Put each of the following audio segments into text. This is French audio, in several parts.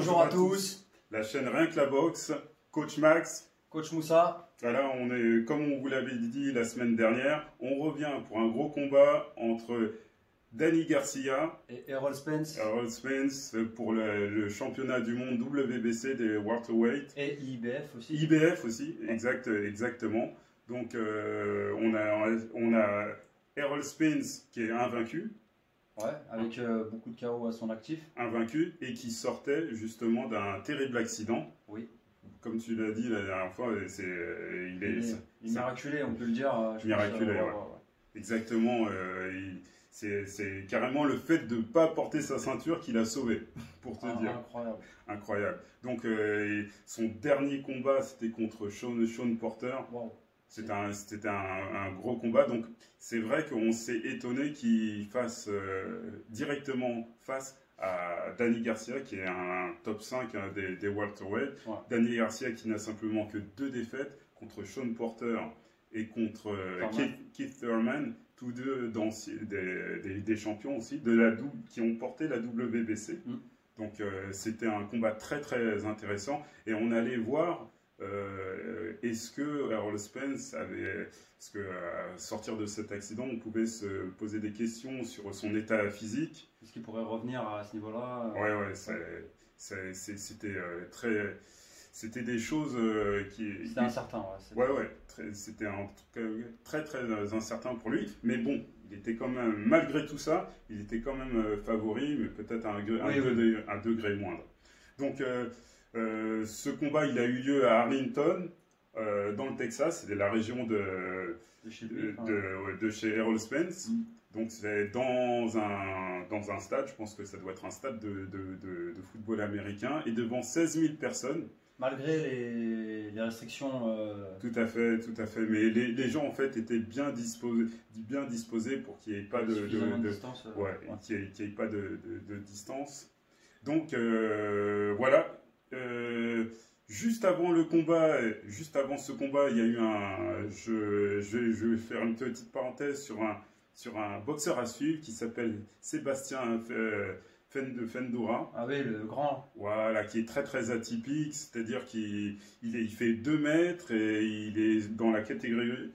Bonjour à tous. La chaîne Rien que la boxe, Coach Max. Coach Moussa. Voilà, comme on vous l'avait dit la semaine dernière, on revient pour un gros combat entre Danny Garcia et Errol Spence. Errol Spence pour le championnat du monde WBC des welterweight. Et IBF aussi. IBF aussi, exactement. Donc on a Errol Spence qui est invaincu. Ouais, avec beaucoup de KO à son actif. Invaincu et qui sortait justement d'un terrible accident. Oui. Comme tu l'as dit la dernière fois, il est miraculé, on peut le dire. Miraculé, ouais. Exactement. C'est carrément le fait de ne pas porter sa ceinture qui l'a sauvé, pour te dire. Incroyable. Incroyable. Donc, son dernier combat, c'était contre Sean Porter. Wow. C'était un gros combat. Donc, c'est vrai qu'on s'est étonné qu'il fasse directement face à Danny Garcia, qui est un top 5 des welterweight. Ouais. Danny Garcia qui n'a simplement que 2 défaites contre Sean Porter et contre Keith Thurman, tous deux des champions aussi, qui ont porté la WBC. Donc c'était un combat très très intéressant et on allait voir est-ce que Errol Spence sortir de cet accident, on pouvait se poser des questions sur son état physique. Est-ce qu'il pourrait revenir à ce niveau-là? Ouais, c'était des choses qui... C'était incertain, c'était en tout cas très très incertain pour lui. Mais bon, il était quand même, malgré tout ça, il était quand même favori, mais peut-être à un degré moindre. Donc, ce combat, il a eu lieu à Arlington, dans le Texas, c'était la région de chez Errol Spence. Donc c'est dans un stade, je pense que ça doit être un stade de football américain, et devant 16 000 personnes. Malgré les restrictions. Tout à fait. Mais les gens en fait étaient bien disposés pour qu'il n'y ait pas de distance. Qu'il n'y ait pas de distance. Donc voilà. Juste avant ce combat, il y a eu je vais faire une petite parenthèse sur un boxeur à suivre qui s'appelle Sébastien Fundora. Ah oui, le grand. Voilà, qui est très très atypique, c'est-à-dire qu'il fait 2 mètres et il est dans la catégorie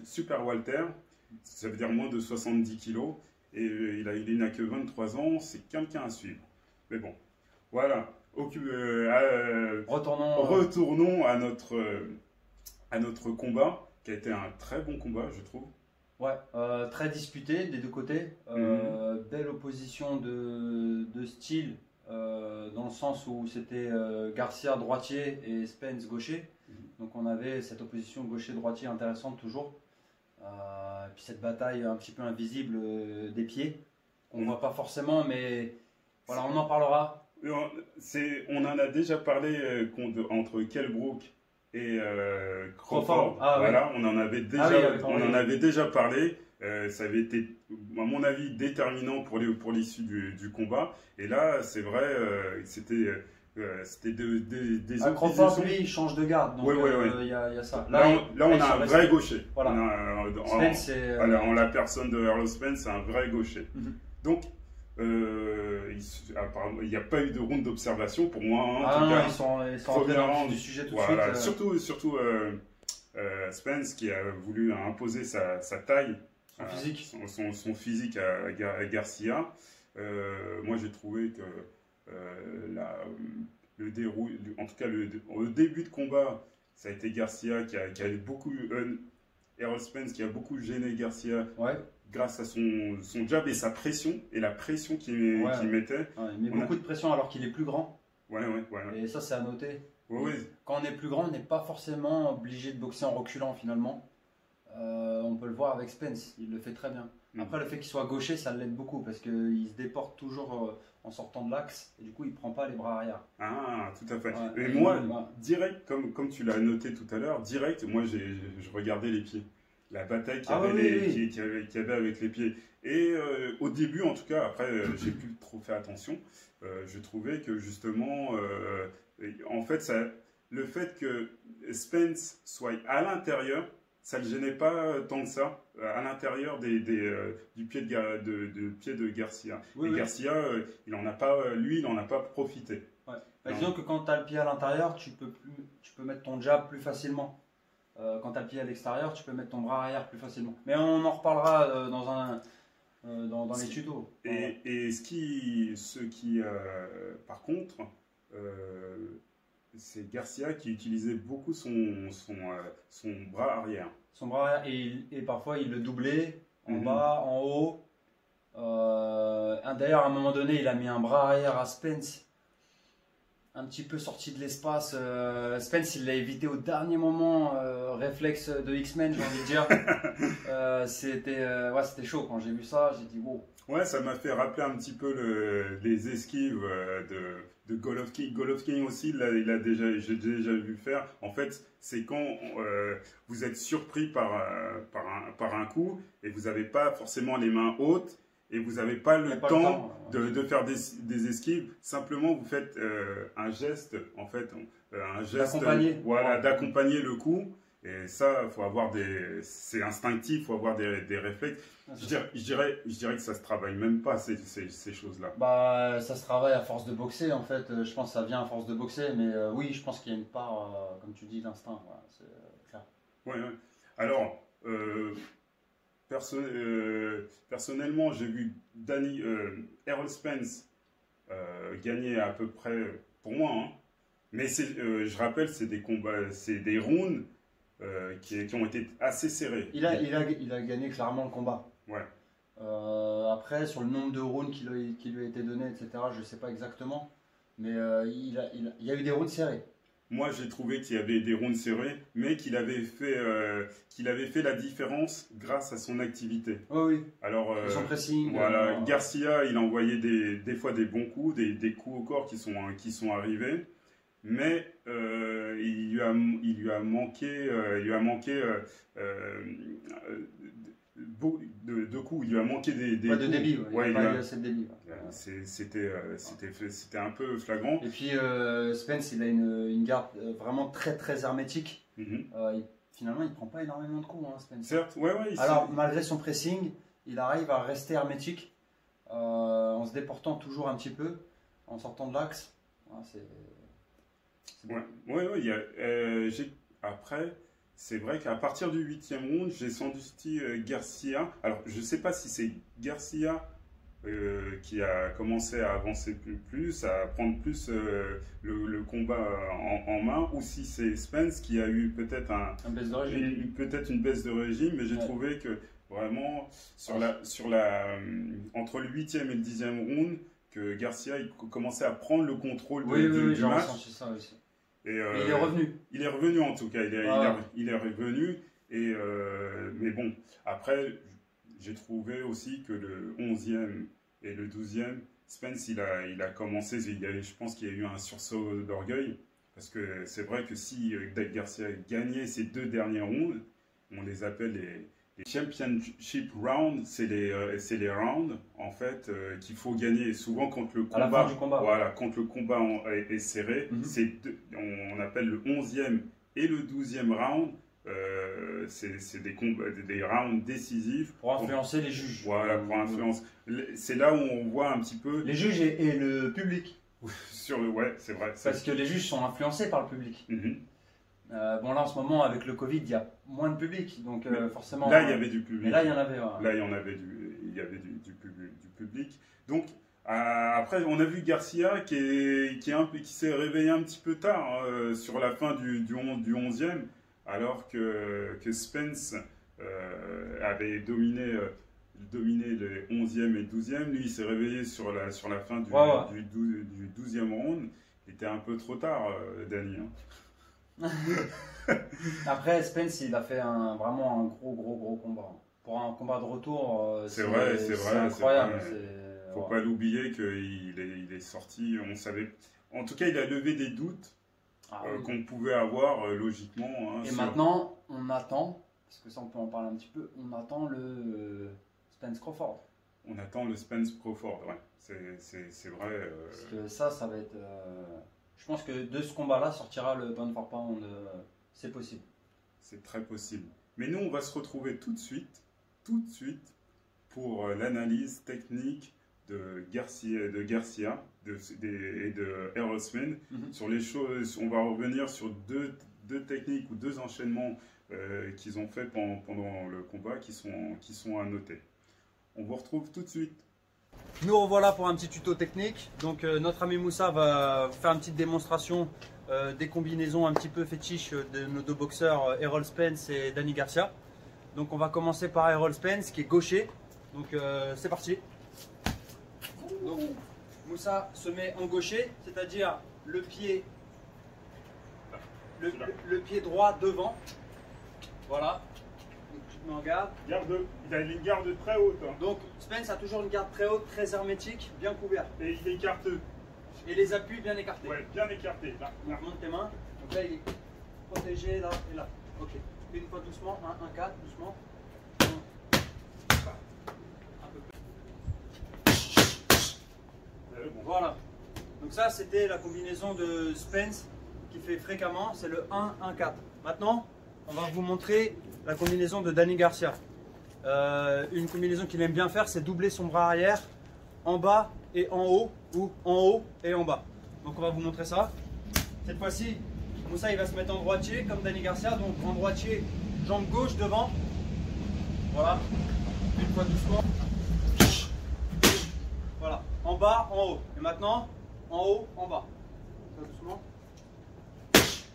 Super Walter, ça veut dire moins de 70 kilos, et il n'a que 23 ans, c'est quelqu'un à suivre. Mais bon, voilà. Retournons à notre combat, qui a été un très bon combat, je trouve. Ouais, très disputé des deux côtés. Belle opposition de style, dans le sens où c'était Garcia droitier et Spence gaucher. Donc on avait cette opposition gaucher-droitier intéressante toujours. Et puis cette bataille un petit peu invisible des pieds, qu'on ne voit pas forcément, mais voilà, on en parlera. On en a déjà parlé entre Kell Brook et Crawford. Voilà, on en avait déjà parlé. Ça avait été, à mon avis, déterminant pour l'issue du combat. Et là, c'est vrai, c'était des Crawford, lui, il change de garde. Donc il y a ça. Là, on a un vrai gaucher. Voilà. En la personne de Errol Spence, c'est un vrai gaucher. Donc, il n'y a pas eu de round d'observation pour moi. Ils sont rentrés dans du sujet tout de suite. Surtout Spence qui a voulu imposer sa taille, son physique à Garcia. Moi j'ai trouvé que en tout cas au début de combat, ça a été Garcia qui a beaucoup... Errol Spence qui a beaucoup gêné Garcia. Grâce à son jab et sa pression, et la pression qu'il mettait. Il met beaucoup de pression alors qu'il est plus grand. Et ça, c'est à noter. Quand on est plus grand, on n'est pas forcément obligé de boxer en reculant finalement. On peut le voir avec Spence, il le fait très bien. Après, le fait qu'il soit gaucher, ça l'aide beaucoup parce qu'il se déporte toujours en sortant de l'axe et du coup, il ne prend pas les bras arrière. Ah, tout à fait. Et moi, direct, comme tu l'as noté tout à l'heure, moi, je regardais les pieds. La bataille qu'il y avait avec les pieds. Et au début, en tout cas, après, j'ai plus trop fait attention. Je trouvais que justement, en fait, le fait que Spence soit à l'intérieur, ça ne le gênait pas tant que ça à l'intérieur du pied pied de Garcia. Oui, et oui. Garcia, il en a pas, lui, il n'en a pas profité. Ouais. Bah, disons que quand tu as le pied à l'intérieur, tu peux mettre ton jab plus facilement. Quand tu as le pied à l'extérieur, tu peux mettre ton bras arrière plus facilement. Mais on en reparlera dans les tutos. Et par contre, c'est Garcia qui utilisait beaucoup son bras arrière. Son bras arrière, et parfois il le doublait en Mhm. bas, en haut. D'ailleurs, à un moment donné, il a mis un bras arrière à Spence, un petit peu sorti de l'espace. Spence, il l'a évité au dernier moment, réflexe de X-Men, j'ai envie de dire. C'était chaud quand j'ai vu ça. J'ai dit wow. Ouais, ça m'a fait rappeler un petit peu les esquives de Golovkin. Golovkin aussi, j'ai déjà vu faire. En fait, c'est quand vous êtes surpris par un coup et vous n'avez pas forcément les mains hautes et vous n'avez pas le temps de faire des esquives. Simplement, vous faites un geste, en fait, un geste, voilà, d'accompagner le coup. Et ça, c'est instinctif, il faut avoir des réflexes. Je dirais que ça se travaille même pas, ces choses-là. Bah, ça se travaille à force de boxer, en fait. Je pense que ça vient à force de boxer, mais oui, je pense qu'il y a une part, comme tu dis, d'instinct. Voilà, c'est clair. Ouais, ouais. Alors, personnellement, j'ai vu Errol Spence gagner à peu près, pour moi, hein. Mais je rappelle, c'est des combats, c'est des rounds qui ont été assez serrés. Il a gagné clairement le combat. Ouais. Après, sur le nombre de rounds qui lui a été donné, etc., je ne sais pas exactement. Mais il y a eu des rounds serrés. Moi, j'ai trouvé qu'il y avait des rounds serrés, mais qu'il avait fait la différence grâce à son activité. Oh oui. Alors, son pressing. Voilà, Garcia, il a envoyé des fois des bons coups, des coups au corps qui sont arrivés. Mais il lui a manqué de coups. Il lui a manqué des de coups. débit. Ouais, il n'a pas eu assez de débit. C'était un peu flagrant. Et puis Spence, il a une garde vraiment très très hermétique. Finalement, il ne prend pas énormément de coups, hein, Spence. Certes, ouais. Alors, malgré son pressing, il arrive à rester hermétique en se déportant toujours un petit peu, en sortant de l'axe. Après, c'est vrai qu'à partir du 8e round, j'ai senti Garcia. Alors, je ne sais pas si c'est Garcia qui a commencé à avancer plus, à prendre plus le combat en main, ou si c'est Spence qui a eu peut-être une baisse de régime, mais j'ai trouvé que vraiment, entre le 8e et le 10e round, que Garcia il commençait à prendre le contrôle du match. Ça aussi. Et il est revenu. Il est revenu en tout cas, il est revenu. Mais bon, après, j'ai trouvé aussi que le 11e et le 12e, Spence, il a commencé, je pense qu'il y a eu un sursaut d'orgueil. Parce que c'est vrai que si Garcia gagnait ces 2 derniers rounds, on les appelle les championship rounds, c'est les rounds en fait qu'il faut gagner souvent quand le combat, à la fin du combat, voilà, quand le combat est serré. On appelle le 11e et le 12e round, c'est des rounds décisifs pour influencer les juges. Voilà, pour influencer. C'est là où on voit un petit peu les juges et le public. Ouais, c'est vrai. Parce que les juges sont influencés par le public. Bon, là en ce moment avec le Covid, il y a moins de public, donc forcément. Là, il y avait du public. Mais là, il y en avait. Là, il y avait du public. Donc, après, on a vu Garcia qui s'est réveillé un petit peu tard sur la fin du 11e, alors que Spence avait dominé les 11e et 12e. Lui, il s'est réveillé sur la fin du 12e round. Il était un peu trop tard, Danny. Après, Spence, il a fait vraiment un gros combat. Pour un combat de retour, c'est incroyable. Faut pas l'oublier qu'il est sorti. On savait. En tout cas, il a levé des doutes qu'on pouvait avoir logiquement. Et maintenant, on attend, parce que ça, on peut en parler un petit peu. On attend le Spence Crawford. On attend le Spence Crawford. Ouais, c'est vrai. Parce que ça va être. Je pense que de ce combat-là sortira le pound for pound, c'est possible. C'est très possible. Mais nous, on va se retrouver tout de suite pour l'analyse technique de Garcia et de Errol Spence. Sur les choses, on va revenir sur deux techniques ou deux enchaînements qu'ils ont fait pendant le combat qui sont à noter. On vous retrouve tout de suite. Nous revoilà pour un petit tuto technique. Donc notre ami Moussa va vous faire une petite démonstration des combinaisons un petit peu fétiches de nos deux boxeurs Errol Spence et Danny Garcia. Donc on va commencer par Errol Spence qui est gaucher. Donc c'est parti. Donc Moussa se met en gaucher, c'est-à-dire le pied droit devant. Voilà. Donc tu te mets en garde. Il a une garde très haute. Hein. Donc Spence a toujours une garde très haute, très hermétique, bien couverte. Et il écarte. Et les appuis bien écartés. Ouais, bien écartés. Là. Donc monte tes mains. Donc là il est protégé là et là. Ok. Une fois doucement, 1, 4, doucement. Voilà. Donc ça c'était la combinaison de Spence qui fait fréquemment, c'est le 1-1-4. Maintenant, on va vous montrer la combinaison de Danny Garcia. Une combinaison qu'il aime bien faire, c'est doubler son bras arrière en bas et en haut, ou en haut et en bas. Donc on va vous montrer ça. Cette fois-ci, Moussa il va se mettre en droitier comme Danny Garcia, donc en droitier, jambe gauche devant. Voilà. Une fois doucement. Voilà. En bas, en haut. Et maintenant, en haut, en bas. Ça doucement. Un petit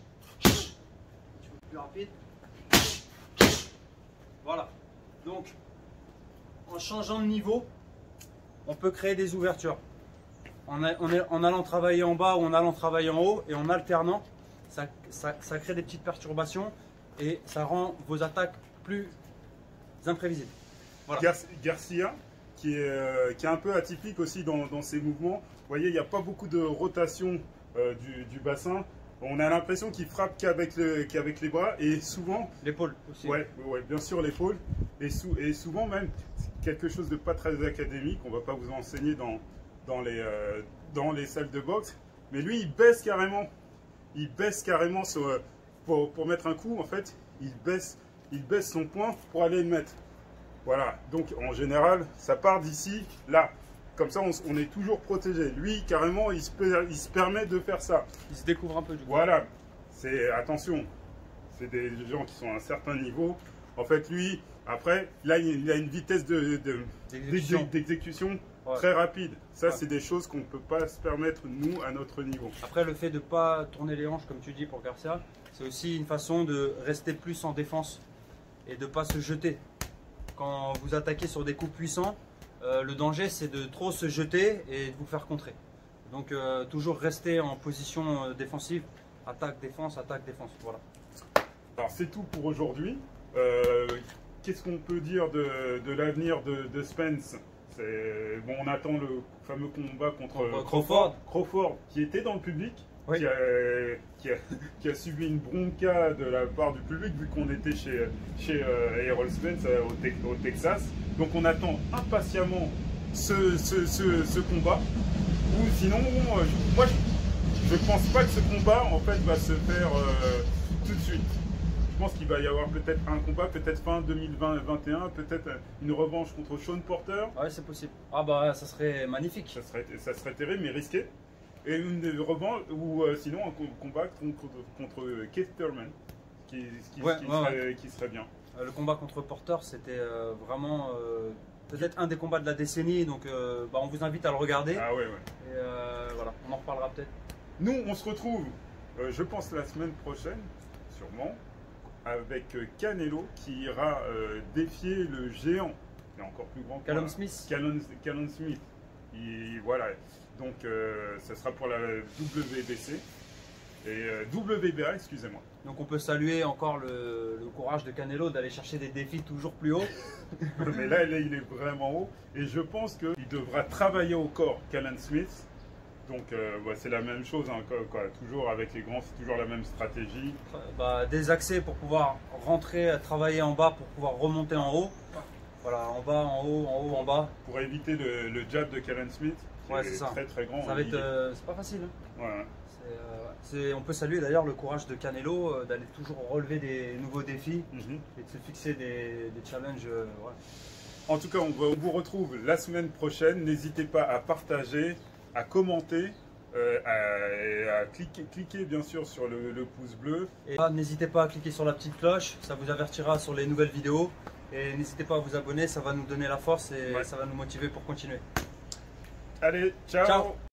peu plus rapide. Voilà. Donc, en changeant de niveau, on peut créer des ouvertures. En allant travailler en bas ou en allant travailler en haut et en alternant, ça crée des petites perturbations et ça rend vos attaques plus imprévisibles. Voilà. Garcia, qui est un peu atypique aussi dans ses mouvements. Vous voyez, il n'y a pas beaucoup de rotation du bassin. On a l'impression qu'il frappe qu'avec les bras et souvent... L'épaule aussi. Ouais, bien sûr l'épaule. Et souvent même, quelque chose de pas très académique, on ne va pas vous enseigner dans les salles de boxe. Mais lui, il baisse carrément. Il baisse carrément pour mettre un coup, en fait, il baisse son poing pour aller le mettre. Voilà, donc en général, ça part d'ici, là. Comme ça, on est toujours protégé. Lui, carrément, il se permet de faire ça. Il se découvre un peu du coup. Voilà, attention, c'est des gens qui sont à un certain niveau. En fait, lui, après, là, il a une vitesse d'exécution très rapide. Ça, c'est des choses qu'on ne peut pas se permettre, nous, à notre niveau. Après, le fait de ne pas tourner les hanches, comme tu dis pour Garcia, c'est aussi une façon de rester plus en défense et de ne pas se jeter. Quand vous attaquez sur des coups puissants, le danger c'est de trop se jeter et de vous faire contrer. Donc toujours rester en position défensive, attaque, défense, voilà. Alors c'est tout pour aujourd'hui. Qu'est-ce qu'on peut dire de l'avenir de Spence? Bon, on attend le fameux combat contre Crawford, qui était dans le public. Oui. Qui a subi une bronca de la part du public vu qu'on était chez Errol Spence au Texas. Donc on attend impatiemment ce combat. Ou sinon, moi je pense pas que ce combat en fait va se faire tout de suite. Je pense qu'il va y avoir peut-être un combat, peut-être fin 2021, peut-être une revanche contre Sean Porter. Ouais, c'est possible. Ah bah ça serait magnifique. Ça serait terrible mais risqué. Et une revanche, ou sinon un combat contre Keith Thurman, qui serait bien. Le combat contre Porter, c'était vraiment peut-être un des combats de la décennie, donc on vous invite à le regarder. Ah ouais. Et voilà, on en reparlera peut-être. Nous, on se retrouve, je pense, la semaine prochaine, sûrement, avec Canelo, qui ira défier le géant, qui est encore plus grand que Callum Smith. Callum Smith. Et voilà. Donc, ça sera pour la WBC et WBA, excusez-moi. Donc, on peut saluer encore le courage de Canelo d'aller chercher des défis toujours plus hauts. Mais là, il est vraiment haut. Et je pense qu'il devra travailler au corps, Callum Smith. Donc, c'est la même chose, hein, toujours avec les grands, c'est toujours la même stratégie. Des accès pour pouvoir rentrer, travailler en bas pour pouvoir remonter en haut. Voilà, en bas, en haut, en haut, en bas. Pour éviter le jab de Callum Smith. Ouais, c'est ça. Très très grand. Ça va être, c'est pas facile. Hein. Ouais. On peut saluer d'ailleurs le courage de Canelo d'aller toujours relever des nouveaux défis et de se fixer des challenges. Ouais. En tout cas, on vous retrouve la semaine prochaine. N'hésitez pas à partager, à commenter, à cliquer bien sûr sur le pouce bleu. Et n'hésitez pas à cliquer sur la petite cloche, ça vous avertira sur les nouvelles vidéos. Et n'hésitez pas à vous abonner, ça va nous donner la force et ça va nous motiver pour continuer. Allez, ciao, ciao.